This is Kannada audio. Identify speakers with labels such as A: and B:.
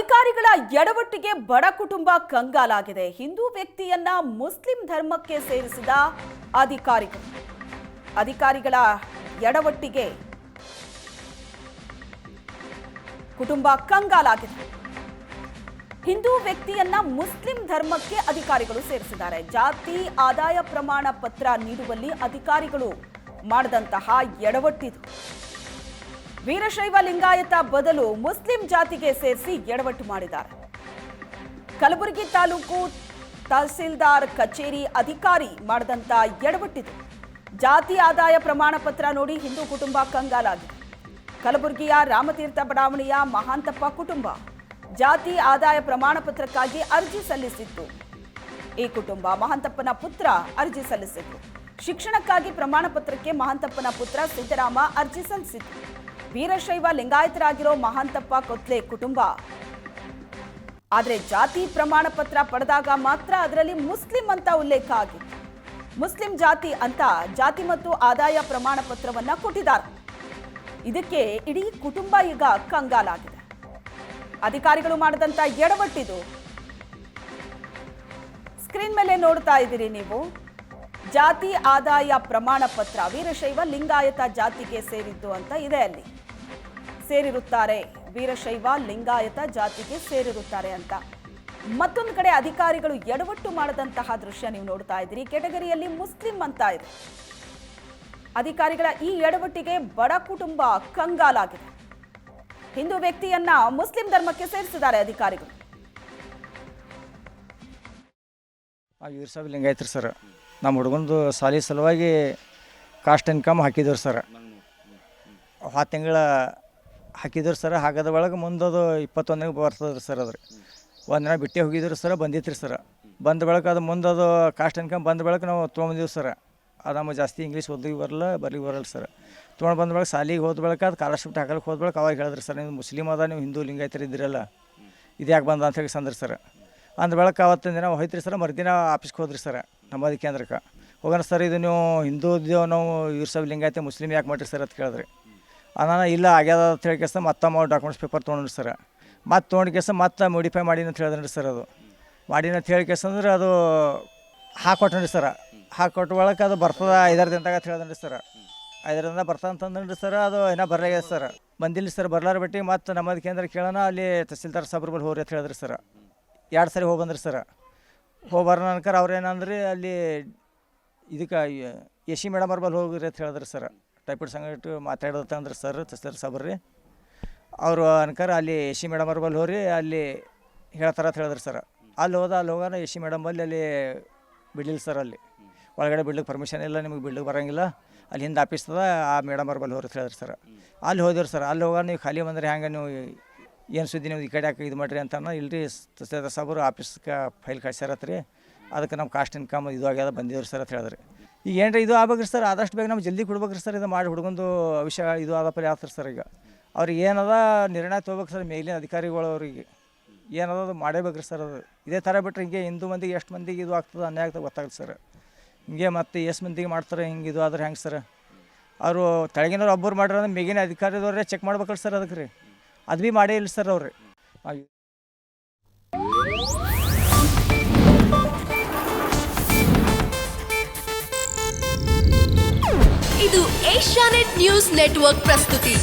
A: ಅಧಿಕಾರಿಗಳ ಎಡವಟ್ಟಿಗೆ ಬಡ ಕುಟುಂಬ ಕಂಗಾಲಾಗಿದೆ. ಹಿಂದೂ ವ್ಯಕ್ತಿಯನ್ನ ಮುಸ್ಲಿಂ ಧರ್ಮಕ್ಕೆ ಸೇರಿಸಿದ ಅಧಿಕಾರಿಗಳ ಎಡವಟ್ಟಿಗೆ ಕುಟುಂಬ ಕಂಗಾಲಾಗಿದೆ. ಹಿಂದೂ ವ್ಯಕ್ತಿಯನ್ನ ಮುಸ್ಲಿಂ ಧರ್ಮಕ್ಕೆ ಅಧಿಕಾರಿಗಳು ಸೇರಿಸಿದ್ದಾರೆ. ಜಾತಿ ಆದಾಯ ಪ್ರಮಾಣ ಪತ್ರ ನೀಡುವಲ್ಲಿ ಅಧಿಕಾರಿಗಳು ಮಾಡಿದಂತಹ ಎಡವಟ್ಟಿದು. ವೀರಶೈವ ಲಿಂಗಾಯತ ಬದಲು ಮುಸ್ಲಿಂ ಜಾತಿಗೆ ಸೇರಿಸಿ ಎಡವಟ್ಟು ಮಾಡಿದ್ದಾರೆ. ಕಲಬುರಗಿ ತಾಲೂಕು ತಹಸೀಲ್ದಾರ್ ಕಚೇರಿ ಅಧಿಕಾರಿ ಮಾಡಿದಂತ ಎಡವಟ್ಟಿದು. ಜಾತಿ ಆದಾಯ ಪ್ರಮಾಣ ಪತ್ರ ನೋಡಿ ಹಿಂದೂ ಕುಟುಂಬ ಕಂಗಾಲಾಗಿದೆ. ಕಲಬುರಗಿಯ ರಾಮತೀರ್ಥ ಬಡಾವಣೆಯ ಮಹಾಂತಪ್ಪ ಕುಟುಂಬ ಜಾತಿ ಆದಾಯ ಪ್ರಮಾಣ ಪತ್ರಕ್ಕಾಗಿ ಅರ್ಜಿ ಸಲ್ಲಿಸಿತ್ತು. ಈ ಕುಟುಂಬ ಮಹಾಂತಪ್ಪನ ಪುತ್ರ ಅರ್ಜಿ ಸಲ್ಲಿಸಿತ್ತು. ಶಿಕ್ಷಣಕ್ಕಾಗಿ ಪ್ರಮಾಣ ಪತ್ರಕ್ಕೆ ಮಹಾಂತಪ್ಪನ ಪುತ್ರ ಸಿದ್ದರಾಮ ಅರ್ಜಿ ಸಲ್ಲಿಸಿತ್ತು. ವೀರಶೈವ ಲಿಂಗಾಯತರಾಗಿರೋ ಮಹಾಂತಪ್ಪ ಕೊತ್ಲೆ ಕುಟುಂಬ ಆದರೆ ಜಾತಿ ಪ್ರಮಾಣ ಪತ್ರ ಪಡೆದಾಗ ಮಾತ್ರ ಅದರಲ್ಲಿ ಮುಸ್ಲಿಂ ಅಂತ ಉಲ್ಲೇಖ ಆಗಿತ್ತು. ಮುಸ್ಲಿಂ ಜಾತಿ ಅಂತ ಜಾತಿ ಮತ್ತು ಆದಾಯ ಪ್ರಮಾಣ ಪತ್ರವನ್ನ ಕೊಟ್ಟಿದ್ದಾರೆ. ಇದಕ್ಕೆ ಇಡೀ ಕುಟುಂಬ ಈಗ ಕಂಗಾಲಾಗಿದೆ. ಅಧಿಕಾರಿಗಳು ಮಾಡಿದಂತ ಎಡವಟ್ಟಿದು. ಸ್ಕ್ರೀನ್ ಮೇಲೆ ನೋಡ್ತಾ ಇದ್ದೀರಿ ನೀವು. ಜಾತಿ ಆದಾಯ ಪ್ರಮಾಣ ಪತ್ರ ವೀರಶೈವ ಲಿಂಗಾಯತ ಜಾತಿಗೆ ಸೇರಿದ್ದು ಅಂತ ಇದೆ. ಅಲ್ಲಿ ಸೇರಿರುತ್ತಾರೆ, ವೀರಶೈವ ಲಿಂಗಾಯತ ಜಾತಿಗೆ ಸೇರಿರುತ್ತಾರೆ ಅಂತ. ಮತ್ತೊಂದು ಕಡೆ ಅಧಿಕಾರಿಗಳು ಎಡವಟ್ಟು ಮಾಡದಂತಹ ದೃಶ್ಯ ನೀವು ನೋಡ್ತಾ ಇದ್ದೀರಿ. ಕೆಟಗರಿಯಲ್ಲಿ ಮುಸ್ಲಿಂ ಅಂತ ಇದೆ. ಅಧಿಕಾರಿಗಳ ಈ ಎಡವಟ್ಟಿಗೆ ಬಡ ಕುಟುಂಬ ಕಂಗಾಲಾಗಿದೆ. ಹಿಂದೂ ವ್ಯಕ್ತಿಯನ್ನ ಮುಸ್ಲಿಂ ಧರ್ಮಕ್ಕೆ ಸೇರಿಸಿದ್ದಾರೆ ಅಧಿಕಾರಿಗಳು.
B: ವೀರಶೈವ ಲಿಂಗಾಯತರು ಸರ್, ನಮ್ಮ ಹುಡುಗಂದು ಸಾಲಿ ಸಲುವಾಗಿ ಕಾಸ್ಟ್ ಇನ್ಕಮ್ ಹಾಕಿದ್ರು ಸರ್. ಆ ತಿಂಗಳ ಹಾಕಿದ್ರು ಸರ್. ಹಾಕದ ಒಳಗೆ ಮುಂದದು 21ನೇ ಬರ್ತದ್ರಿ ಸರ್. ಅದ್ರಿ ಒಂದಿನ ಬಿಟ್ಟೆ ಹೋಗಿದ್ರು ಸರ್. ಬಂದಿತ್ತು ರೀ ಸರ್. ಬಂದ ಬೆಳಕು ಅದು ಮುಂದದು ಕಾಸ್ಟ್ ಇನ್ಕಮ್ ಬಂದ ಬೆಳಕು ನಾವು ತೊಗೊಂಬಂದಿವಿ ಸರ್. ಅದು ನಮಗೆ ಜಾಸ್ತಿ ಇಂಗ್ಲೀಷ್ ಓದಿಗೆ ಬರಲ್ಲ, ಬರೀ ಬರಲ್ಲ ಸರ್. ತೊಗೊಂಡು ಬಂದ ಬೆಳಕು ಸಾಲಿಗೆ ಹೋದ ಬೆಳಕು ಅದು ಸ್ಕಾಲರ್ಶಿಪ್ ಹಾಕಲಿಕ್ಕೆ ಹೋದ ಬೆಳಕು ಅವಾಗ ಹೇಳಿದ್ರಿ ಸರ್, ನೀವು ಮುಸ್ಲಿಮ್ ಅದ, ನೀವು ಹಿಂದೂ ಲಿಂಗಾಯತರು ಇದ್ದಿರಲ್ಲ, ಇದು ಯಾಕೆ ಬಂದ ಅಂತ ಹೇಳಿ ಸಂದ್ರಿ ಸರ್. ಅಂದ ಬೆಳಕು ಅವತ್ತಿನ ದಿನ ಹೋಯ್ತು ಸರ್. ಮರುದಿನ ಆಫೀಸ್ಗೆ ಹೋದ್ರಿ ಸರ್, ನಮ್ಮದಿ ಕೇಂದ್ರಕ್ಕೆ ಹೋಗೋಣ ಸರ್. ಇದು ನೀವು ಹಿಂದೂ ಇದ್ದೇವೆ, ನಾವು ವೀರಶೈವ ಲಿಂಗಾಯತ ಮುಸ್ಲಿಮ್ ಯಾಕೆ ಮಾಡಿರಿ ಸರ್ ಅಂತ ಕೇಳಿದ್ರಿ. ನಾನು ಇಲ್ಲ ಆಗ್ಯದ ಅಂತ ಹೇಳಿ ಕೇಸ ಮತ್ತೆ ಡಾಕ್ಯುಮೆಂಟ್ಸ್ ಪೇಪರ್ ತೊಗೊಂಡ್ರಿ ಸರ್. ಮತ್ತೆ ತೊಗೊಂಡು ಕೇಸ ಮತ್ತೆ ಮಾಡಿಫೈ ಮಾಡಿನ ಅಂತ ಹೇಳಿದ್ರಿ ಸರ್. ಅದು ಮಾಡಿನ ಅಂತ ಹೇಳಿ ಕೇಸ ಅಂದ್ರೆ ಅದು ಹಾಕೊಟ್ರಿ ಸರ್. ಹಾಕೊಟ್ಟು ಒಳಗೆ ಅದು ಬರ್ತದ 5 ದಿನದಾಗ ಅಂತ ಹೇಳಿದ್ರಿ ಸರ್. 5 ದಿನದಾಗ ಬರ್ತದೆ ಅಂತಂದ್ರಿ ಸರ್. ಅದು ಏನೋ ಬರಲಾಗ್ಯದ ಸರ್. ಬಂದಿಲ್ಲ ಸರ್. ಬರ್ಲಾರ ಬಿಟ್ಟು ಮತ್ತೆ ನಮ್ಮದು ಕೇಂದ್ರ ಕೇಳೋಣ, ಅಲ್ಲಿ ತಹಸೀಲ್ದಾರ್ ಸಾಬ್ರ ಬಳಿ ಹೋಗ್ರಿ ಅಂತ ಹೇಳಿದ್ರಿ ಸರ್. 2 ಸರಿ ಹೋಗಿ ಬಂದ್ರಿ ಸರ್. ಹೋಗಿ ಬರೋ ಅನ್ಕರ ಅವ್ರು ಏನಂದ್ರಿ, ಅಲ್ಲಿ ಇದಕ್ಕೆ ಎ ಸಿ ಮೇಡಮ್ ಅವ್ರ ಬಳಿ ಹೋಗ್ರಿ ಅಂತ ಹೇಳಿದ್ರಿ ಸರ್. ಟೈಪಿಡ್ ಸಂಗಟ್ಟು ಮಾತಾಡೋದು ಅಂದ್ರೆ ಸರ್ ತಹಸೀಲ್ದಾರ್ ಸಾಬ್ರಿ ಅವರು ಅನ್ಕರ ಅಲ್ಲಿ ಎ ಸಿ ಮೇಡಮ್ ಅವ್ರ ಬಳಿ ಹೋಗ್ರಿ, ಅಲ್ಲಿ ಹೇಳ್ತಾರ ಅಂತ ಹೇಳಿದ್ರಿ ಸರ್. ಅಲ್ಲಿ ಹೋಗೋಣ ಎ ಸಿ ಮೇಡಮ್ ಬಲ್ಲಿ ಅಲ್ಲಿ ಬಿಡಲಿಲ್ಲ ಸರ್. ಅಲ್ಲಿ ಒಳಗಡೆ ಬಿಡ್ಲಿಕ್ಕೆ ಪರ್ಮಿಷನ್ ಇಲ್ಲ, ನಿಮಗೆ ಬಿಡ್ಲಿಕ್ಕೆ ಬರೋಂಗಿಲ್ಲ, ಅಲ್ಲಿ ಹಿಂದೆ ಆಫೀಸ್ ಅದ, ಆ ಮೇಡಮ್ ಅವ್ರ ಬಲ್ಲಿ ಹೋಗ್ರಿ ಅಂತ ಹೇಳಿದ್ರಿ ಸರ್. ಅಲ್ಲಿ ಹೋದಿವ್ರಿ ಸರ್. ಅಲ್ಲಿ ಹೋಗೋಣ, ನೀವು ಖಾಲಿ ಬಂದ್ರೆ ಹೆಂಗೆ, ನೀವು ಏನು ಸುದ್ದಿ ನೀವು ಈ ಕಡೆ ಯಾಕೆ ಇದು ಮಾಡಿರಿ ಅಂತ ಇಲ್ರಿ ತಹಸೀಲ್ದಾರ್ ಸಾಬ್ರು ಆಫೀಸ್ಗೆ ಫೈಲ್ ಕಳ್ಸ್ಯಾರತ್ರಿ. ಅದಕ್ಕೆ ನಮ್ಮ ಕಾಸ್ಟ್ ಇನ್ಕಮ್ ಇದು ಆಗ್ಯದ ಬಂದಿವ್ರಿ ಸರ್ ಅಂತ ಹೇಳಿದ್ರಿ. ಈಗ ಏನ್ರಿ ಇದು ಆಗ್ಬೇಕ್ರಿ ಸರ್, ಆದಷ್ಟು ಬೇಗ ನಮ್ಗೆ ಜಲ್ದಿ ಕೊಡ್ಬೇಕ್ರಿ ಸರ್. ಇದು ಮಾಡಿ ಹುಡುಗಂದು ವಿಷಯ ಇದು ಆದಪ್ಪಲ್ಲಿ ಆಗ್ತದೆ ಸರ್. ಈಗ ಅವ್ರಿಗೆ ಏನದ ನಿರ್ಣಯ ತೊಗೋಬೇಕು ಸರ್. ಮೇಲಿನ ಅಧಿಕಾರಿಗಳು ಅವ್ರಿಗೆ ಏನದ ಅದು ಮಾಡೇಬೇಕ್ರಿ ಸರ್. ಅದು ಇದೇ ಥರ ಬಿಟ್ಟರೆ ಹಿಂಗೆ ಹಿಂದೂ ಮಂದಿಗೆ ಎಷ್ಟು ಮಂದಿಗೆ ಇದು ಆಗ್ತದೆ, ಅನ್ಯಾಯ ಆಗ್ತದೆ ಗೊತ್ತಾಗುತ್ತೆ ಸರ್. ಹಿಂಗೆ ಮತ್ತೆ ಎಷ್ಟು ಮಂದಿಗೆ ಮಾಡ್ತಾರೆ, ಹಿಂಗೆ ಇದು ಆದ್ರೆ ಹೆಂಗೆ ಸರ್. ಅವರು ತೆಳಗಿನವ್ರು ಒಬ್ಬರು ಮಾಡ್ರೆ ಅಂದ್ರೆ ಮೇಗಿನ ಅಧಿಕಾರಿದವ್ರೆ ಚೆಕ್ ಮಾಡ್ಬೇಕಲ್ಲ ಸರ್. ಅದಕ್ಕೆ ರೀ ಅದು ಭೀ ಮಾಡೇ ಇಲ್ಲ ಸರ್ ಅವ್ರಿ.
C: ಇದು ಏಷ್ಯಾನೆಟ್ ನ್ಯೂಸ್ ನೆಟ್ವರ್ಕ್ ಪ್ರಸ್ತುತಿ.